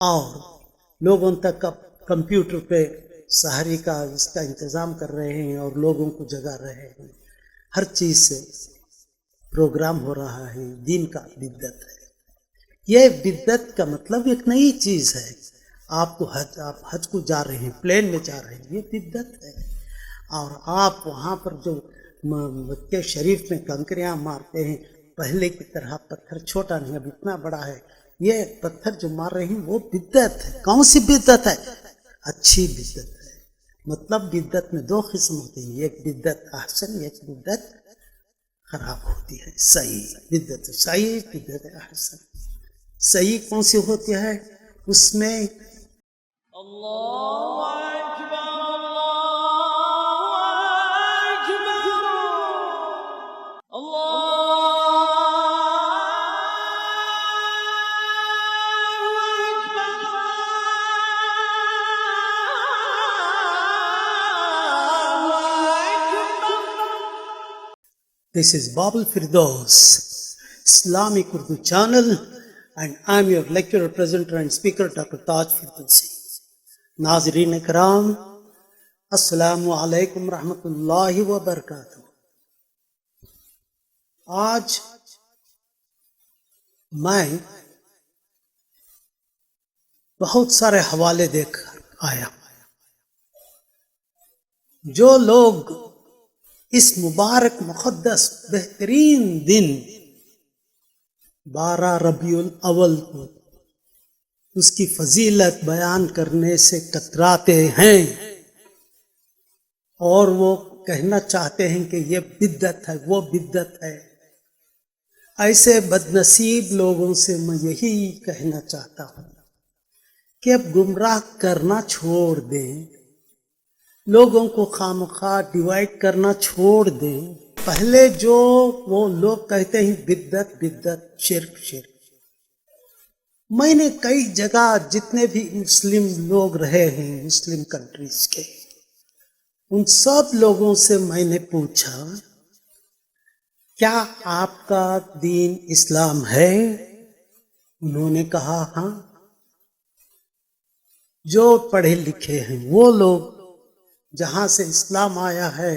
اور لوگوں تک اب کمپیوٹر پہ سحری کا اس کا انتظام کر رہے ہیں اور لوگوں کو جگا رہے ہیں. ہر چیز سے پروگرام ہو رہا ہے. دین کا بدعت ہے. یہ بدعت کا مطلب ایک نئی چیز ہے. آپ حج کو جا رہے ہیں، پلین میں جا رہے ہیں، یہ بدعت ہے. اور آپ وہاں پر جو مکہ شریف میں کنکریاں مارتے ہیں، پہلے کی طرح پتھر چھوٹا نہیں، اب اتنا بڑا ہے. یہ پتھر جو مار رہے ہیں وہ بدعت ہے. کون سی بدعت ہے؟ اچھی بدعت ہے. مطلب بدعت میں دو قسم ہوتے ہیں، ایک بدعت احسن، ایک بدعت خراب ہوتی ہے. صحیح بدعت صحیح، بدعت احسن. صحیح کون سی ہوتی ہے؟ اس میں اللہ اکبر اللہ This is Babul Firdaus, Islamic Urdu channel, and I am your lecturer, presenter and speaker, Dr. Taj Firdausi. ناظرین کرام، السلام علیکم ورحمۃ اللہ وبرکاتہ. آج میں بہت سارے حوالے دیکھ کر آیا. جو لوگ اس مبارک مقدس بہترین دن 12 ربیع الاول کو اس کی فضیلت بیان کرنے سے کتراتے ہیں اور وہ کہنا چاہتے ہیں کہ یہ بدعت ہے، وہ بدعت ہے. ایسے بد نصیب لوگوں سے میں یہی کہنا چاہتا ہوں کہ اب گمراہ کرنا چھوڑ دیں، لوگوں کو خامخواہ ڈیوائڈ کرنا چھوڑ دیں. پہلے جو وہ لوگ کہتے ہیں بدعت بدعت، شرک شرک، میں نے کئی جگہ جتنے بھی مسلم لوگ رہے ہیں مسلم کنٹریز کے، ان سب لوگوں سے میں نے پوچھا کیا آپ کا دین اسلام ہے؟ انہوں نے کہا ہاں. جو پڑھے لکھے ہیں وہ لوگ، جہاں سے اسلام آیا ہے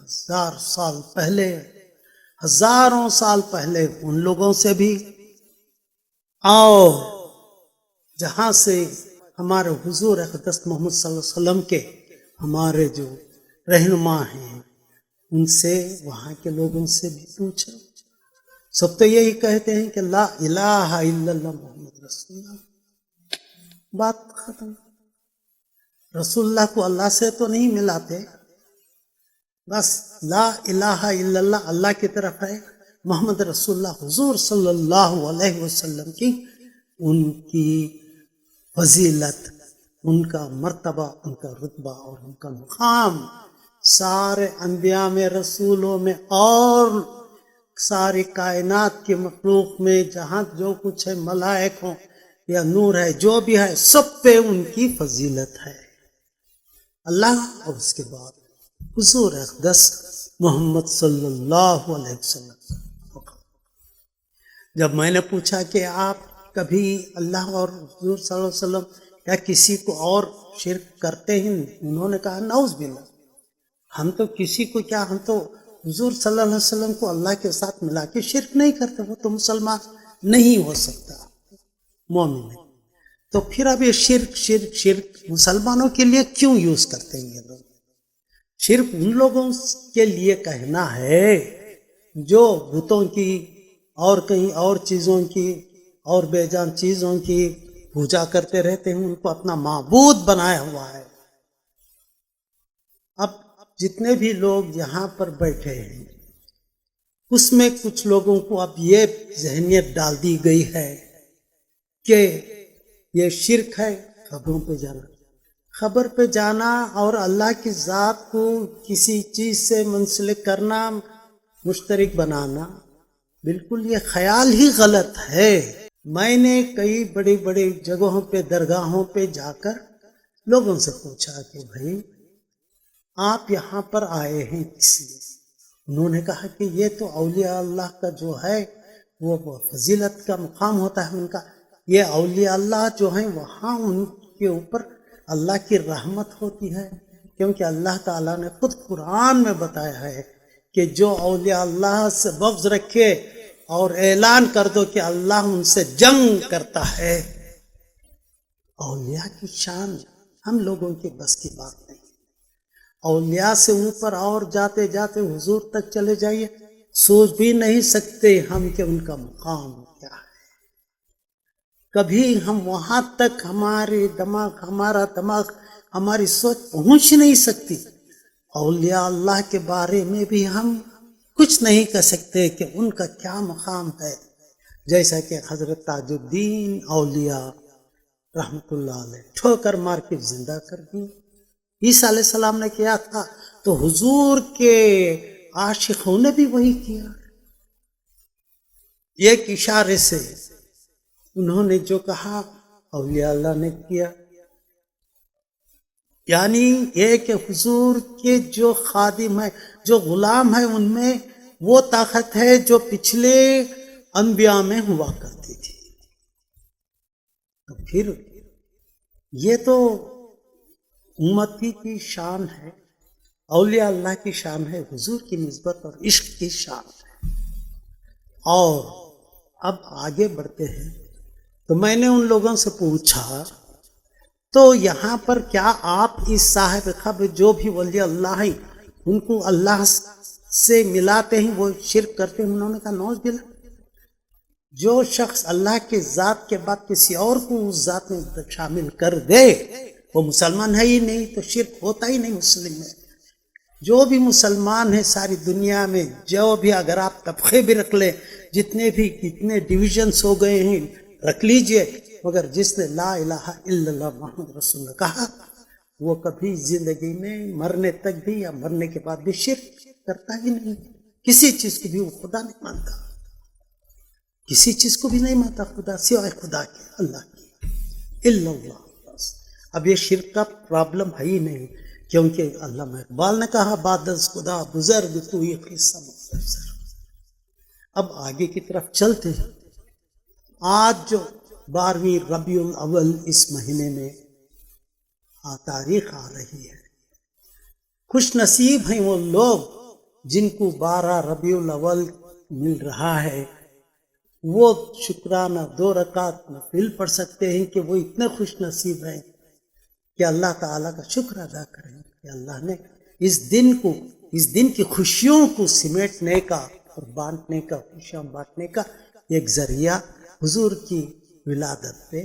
1000 سال پہلے، ہزاروں سال پہلے، ان لوگوں سے بھی، اور جہاں سے ہمارے حضور اقدس محمد صلی اللہ علیہ وسلم کے ہمارے جو رہنما ہیں ان سے، وہاں کے لوگوں سے بھی پوچھا. سب تو یہی کہتے ہیں کہ لا الہ الا اللہ محمد رسول اللہ. بات ختم. رسول اللہ کو اللہ سے تو نہیں ملاتے، بس لا الہ الا اللہ اللہ کی طرف ہے، محمد رسول اللہ حضور صلی اللہ علیہ وسلم کی، ان کی فضیلت، ان کا مرتبہ، ان کا رتبہ اور ان کا مقام سارے انبیاء میں، رسولوں میں اور ساری کائنات کی مخلوق میں، جہاں جو کچھ ہے، ملائک ہوں یا نور ہے، جو بھی ہے، سب پہ ان کی فضیلت ہے. اللہ اور اس کے بعد حضور اقدس محمد صلی اللہ علیہ وسلم. جب میں نے پوچھا کہ آپ کبھی اللہ اور حضور صلی اللہ علیہ وسلم یا کسی کو اور شرک کرتے ہیں، انہوں نے کہا نعوذ باللہ، ہم تو کسی کو کیا، ہم تو حضور صلی اللہ علیہ وسلم کو اللہ کے ساتھ ملا کے شرک نہیں کرتے. وہ تو مسلمان نہیں ہو سکتا، مومن ہے. تو پھر اب یہ شرک شرک شرک مسلمانوں کے لیے کیوں یوز کرتے ہیں یہ لوگ؟ شرک ان لوگوں کے لیے کہنا ہے جو بتوں کی اور کہیں اور چیزوں کی اور بے جان چیزوں کی پوجا کرتے رہتے ہیں، ان کو اپنا معبود بنایا ہوا ہے. اب جتنے بھی لوگ یہاں پر بیٹھے ہیں اس میں کچھ لوگوں کو اب یہ ذہنیت ڈال دی گئی ہے کہ یہ شرک ہے خبروں پہ جانا. خبر پہ جانا اور اللہ کی ذات کو کسی چیز سے منسلک کرنا، مشترک بنانا، بالکل یہ خیال ہی غلط ہے. میں نے کئی بڑی بڑی جگہوں پہ، درگاہوں پہ جا کر لوگوں سے پوچھا کہ بھائی آپ یہاں پر آئے ہیں کس لیے؟ انہوں نے کہا کہ یہ تو اولیاء اللہ کا جو ہے وہ فضیلت کا مقام ہوتا ہے ان کا، یہ اولیاء اللہ جو ہیں وہاں ان کے اوپر اللہ کی رحمت ہوتی ہے، کیونکہ اللہ تعالیٰ نے خود قرآن میں بتایا ہے کہ جو اولیاء اللہ سے بغض رکھے اور اعلان کر دو کہ اللہ ان سے جنگ کرتا ہے۔ اولیاء کی شان ہم لوگوں کے بس کی بات نہیں۔ اولیاء سے اوپر اور جاتے جاتے حضور تک چلے جائیے، سوچ بھی نہیں سکتے ہم کہ ان کا مقام کیا ہے۔ کبھی ہم وہاں تک ہمارا دماغ ہماری سوچ پہنچ نہیں سکتی۔ اولیاء اللہ کے بارے میں بھی ہم کچھ نہیں کہہ سکتے کہ ان کا کیا مقام ہے، جیسا کہ حضرت تاج الدین اولیاء رحمت اللہ علیہ ٹھوکر مار کے زندہ کر دی۔ عیسیٰ علیہ السلام نے کیا تھا تو حضور کے عاشقوں نے بھی وہی کیا۔ ایک اشارے سے انہوں نے جو کہا اولیاء اللہ نے کیا، یعنی یہ کہ حضور کے جو خادم ہیں، جو غلام ہیں، ان میں وہ طاقت ہے جو پچھلے انبیاء میں ہوا کرتی تھی۔ تو پھر یہ تو امتی کی شان ہے، اولیاء اللہ کی شان ہے، حضور کی نسبت اور عشق کی شان ہے۔ اور اب آگے بڑھتے ہیں تو میں نے ان لوگوں سے پوچھا تو یہاں پر کیا آپ اس صاحب قبر جو بھی ولی اللہ ہیں ان کو اللہ سے ملاتے ہیں، وہ شرک کرتے ہیں؟ انہوں نے کہا نعوذ باللہ، جو شخص اللہ کے ذات کے بعد کسی اور کو اس ذات میں شامل کر دے وہ مسلمان ہے ہی نہیں، تو شرک ہوتا ہی نہیں مسلم میں۔ جو بھی مسلمان ہے ساری دنیا میں، جو بھی اگر آپ طبقے بھی رکھ لیں، جتنے بھی کتنے ڈویژنس ہو گئے ہیں رکھ لیجئے، مگر جس نے لا الہ الا اللہ محمد رسول اللہ کہا وہ کبھی زندگی میں مرنے تک بھی یا مرنے کے بعد بھی شرک کرتا ہی نہیں۔ کسی چیز کو بھی وہ خدا نہیں مانتا، کسی چیز کو بھی نہیں مانتا خدا سوائے خدا کے، اللہ کی، الا اللہ بس۔ اب یہ شرک کا پرابلم ہے ہی نہیں، کیونکہ علامہ اقبال نے کہا بعد از خدا بزرگ تو یہ قصہ مختصر۔ اب آگے کی طرف چلتے ہیں۔ آج جو 12ویں ربیع الاول اس مہینے میں تاریخ آ رہی ہے، خوش نصیب ہیں وہ لوگ جن کو 12 ربیع الاول مل رہا ہے، وہ شکرانہ 2 رکعت نفل پڑھ سکتے ہیں کہ وہ اتنے خوش نصیب ہیں کہ اللہ تعالیٰ کا شکر ادا کریں کہ اللہ نے اس دن کی خوشیوں کو سمیٹنے کا اور بانٹنے کا، خوشیاں بانٹنے کا ایک ذریعہ حضور کی ولادت پہ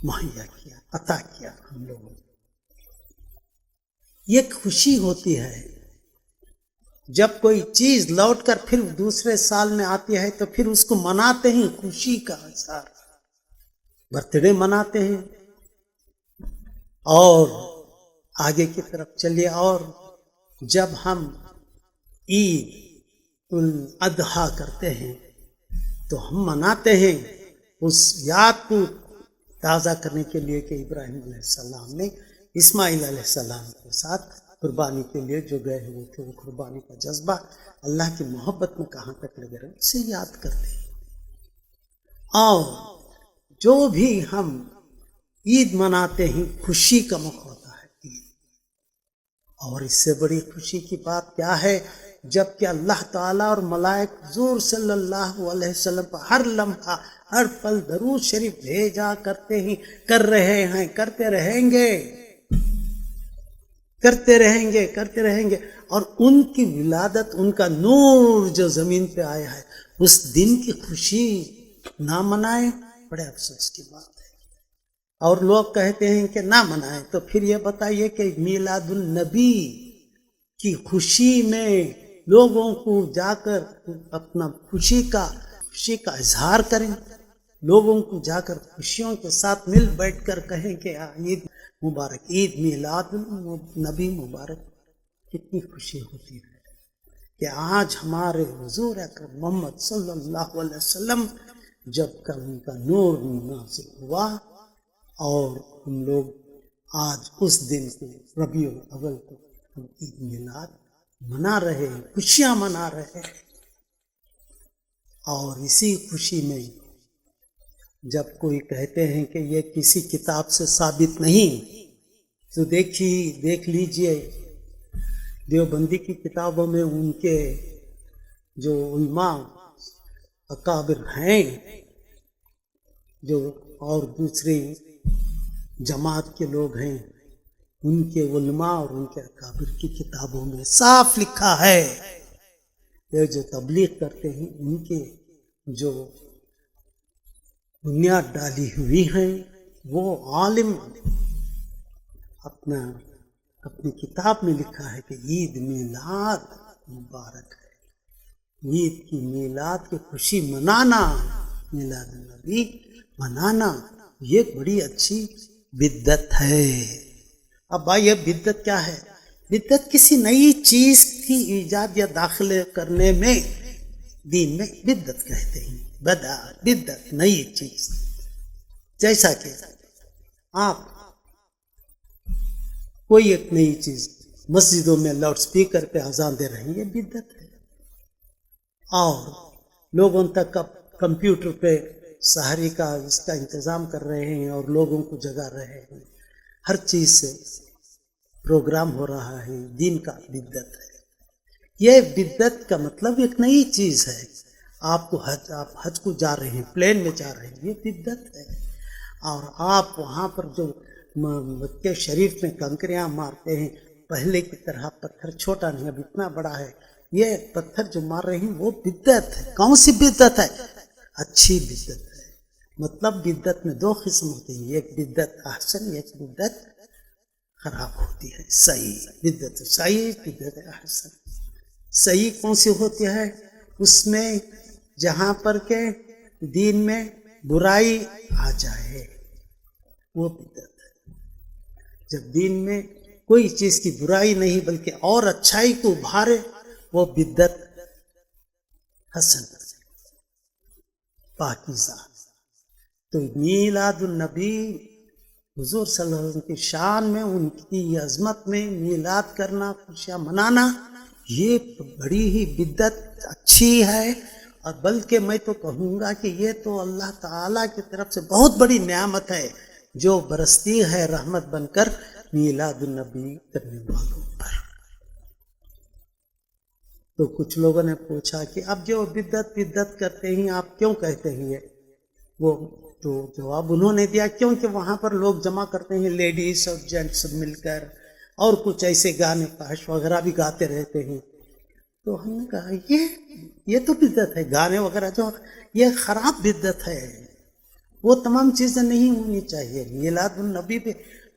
مہیا کیا، عطا کیا ہم لوگوں نے۔ یہ خوشی ہوتی ہے جب کوئی چیز لوٹ کر پھر دوسرے سال میں آتی ہے تو پھر اس کو مناتے ہیں، خوشی کا اظہار، برتھ ڈے مناتے ہیں۔ اور آگے کی طرف چلیے، اور جب ہم عید الاضحیٰ کرتے ہیں تو ہم مناتے ہیں اس یاد کو تازہ کرنے کے لیے کہ ابراہیم علیہ السلام نے اسماعیل علیہ السلام کے ساتھ قربانی کے لیے جو گئے ہوئے تھے، وہ قربانی کا جذبہ اللہ کی محبت میں کہاں تک لگے رہے اسے یاد کرتے ہیں۔ اور جو بھی ہم عید مناتے ہیں خوشی کا موقع ہوتا ہے عید، اور اس سے بڑی خوشی کی بات کیا ہے جب کہ اللہ تعالیٰ اور ملائک حضور صلی اللہ علیہ وسلم پر ہر لمحہ ہر پل درود شریف بھیجا کرتے ہیں، کر رہے ہیں، کرتے رہیں گے، اور ان کی ولادت، ان کا نور جو زمین پہ آیا ہے، اس دن کی خوشی نہ منائیں بڑے افسوس کی بات ہے۔ اور لوگ کہتے ہیں کہ نہ منائیں، تو پھر یہ بتائیے کہ میلاد النبی کی خوشی میں لوگوں کو جا کر اپنا خوشی کا اظہار کریں، لوگوں کو جا کر خوشیوں کے ساتھ مل بیٹھ کر کہیں کہ عید مبارک، عید میلاد النبی مبارک۔ کتنی خوشی ہوتی ہے کہ آج ہمارے حضور اکرم محمد صلی اللہ علیہ وسلم جب کا ان کا نور نازل ہوا، اور ہم لوگ آج اس دن کو ربیع الاول کو ہم عید میلاد منا رہے ہیں، خوشیاں منا رہے ہیں۔ اور اسی خوشی میں جب کوئی کہتے ہیں کہ یہ کسی کتاب سے ثابت نہیں تو دیکھ لیجئے دیوبندی کی کتابوں میں ان کے جو علماء اکابر ہیں جو اور دوسری جماعت کے لوگ ہیں ان کے علماء اور ان کے اکابر کی کتابوں میں صاف لکھا ہے. یہ جو تبلیغ کرتے ہیں ان کے جو بنیاد ڈالی ہوئی ہیں وہ عالم اپنی کتاب میں لکھا ہے کہ عید میلاد مبارک ہے. عید کی میلاد کی خوشی منانا، میلاد النبی منانا یہ ایک بڑی اچھی بدعت ہے. اب بھائی یہ بدعت کیا ہے؟ بدعت کسی نئی چیز کی ایجاد یا داخل کرنے میں دین میں بدعت کہتے ہیں. بدعت نئی چیز، جیسا کہ آپ کوئی ایک نئی چیز مسجدوں میں لاؤڈ سپیکر پہ اذان دے رہے ہیں، یہ بدعت ہے. اور لوگوں تک اب کمپیوٹر پہ سحری کا اس کا انتظام کر رہے ہیں اور لوگوں کو جگا رہے ہیں، ہر چیز سے پروگرام ہو رہا ہے، دین کا بدعت ہے. یہ بدعت کا مطلب ایک نئی چیز ہے. آپ حج کو جا رہے ہیں، پلین میں جا رہے ہیں، یہ بدعت ہے. اور آپ وہاں پر جو مکہ شریف میں کنکریاں مارتے ہیں پہلے کی طرح، پتھر چھوٹا نہیں اب اتنا بڑا ہے، یہ پتھر جو مار رہے ہیں وہ بدعت ہے. کون سی بدعت ہے؟ اچھی بدعت ہے. مطلب بدعت میں دو قسم ہوتے ہیں، ایک بدعت احسن، ایک بدعت خراب ہوتی ہے. صحیح بدعت صحیح، بدعت احسن. صحیح کون سی ہوتی ہے؟ اس میں جہاں پر کہ دین میں برائی آ جائے وہ بدعت ہے. جب دین میں کوئی چیز کی برائی نہیں بلکہ اور اچھائی کو ابھارے وہ بدعت حسن پاکیزہ. تو میلاد النبی حضور صلی اللہ علیہ وسلم کی شان میں، ان کی عظمت میں میلاد کرنا، خوشیاں منانا، یہ بڑی ہی بدعت اچھی ہے. اور بلکہ میں تو کہوں گا کہ یہ تو اللہ تعالیٰ کی طرف سے بہت بڑی نعمت ہے جو برستی ہے رحمت بن کر میلاد النبی کرنے والوں پر. تو کچھ لوگوں نے پوچھا کہ اب جو بدعت کرتے ہیں آپ کیوں کہتے ہیں؟ وہ تو جواب انہوں نے دیا کیونکہ وہاں پر لوگ جمع کرتے ہیں، لیڈیز اور جینٹس مل کر، اور کچھ ایسے گانے فحش وغیرہ بھی گاتے رہتے ہیں. تو ہم نے کہا یہ تو بدعت ہے، گانے وغیرہ جو یہ خراب بدعت ہے، وہ تمام چیزیں نہیں ہونی چاہیے. میلاد النبی پہ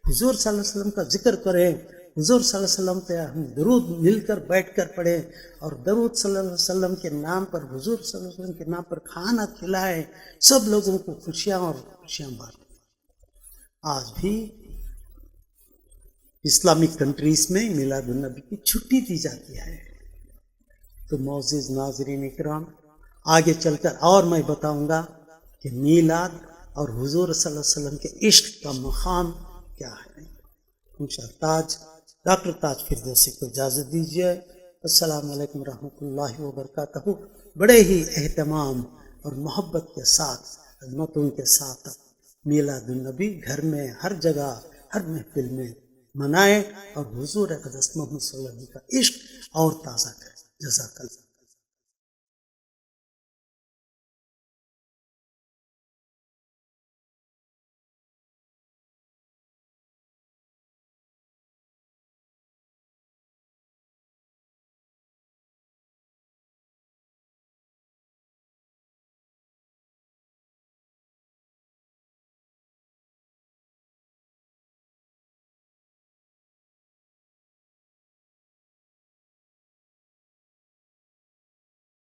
حضور صلی اللہ علیہ وسلم کا ذکر کریں، حضور صلی اللہ علیہ وسلم پہ ہم درود مل کر بیٹھ کر پڑھیں، اور درود صلی اللہ علیہ وسلم کے نام پر، حضور صلی اللہ علیہ وسلم کے نام پر کھانا کھلائیں، سب لوگوں کو خوشیاں بانٹیں. آج بھی اسلامک کنٹریز میں میلاد النبی کی چھٹی دی جاتی ہے. تو معزز ناظرین اکرام، آگے چل کر اور میں بتاؤں گا کہ میلاد اور حضور صلی اللہ علیہ وسلم کے عشق کا مقام کیا ہے. انشاءاللہ ڈاکٹر تاج فردوسی کو اجازت دیجیے. السلام علیکم ورحمۃ اللہ وبرکاتہ. بڑے ہی اہتمام اور محبت کے ساتھ، خدمتوں کے ساتھ میلاد النبی گھر میں، ہر جگہ، ہر محفل میں منائیں اور حضور اقدس محمد صلی اللہ علیہ وسلم کا عشق اور تازہ کریں. جزاک اللہ.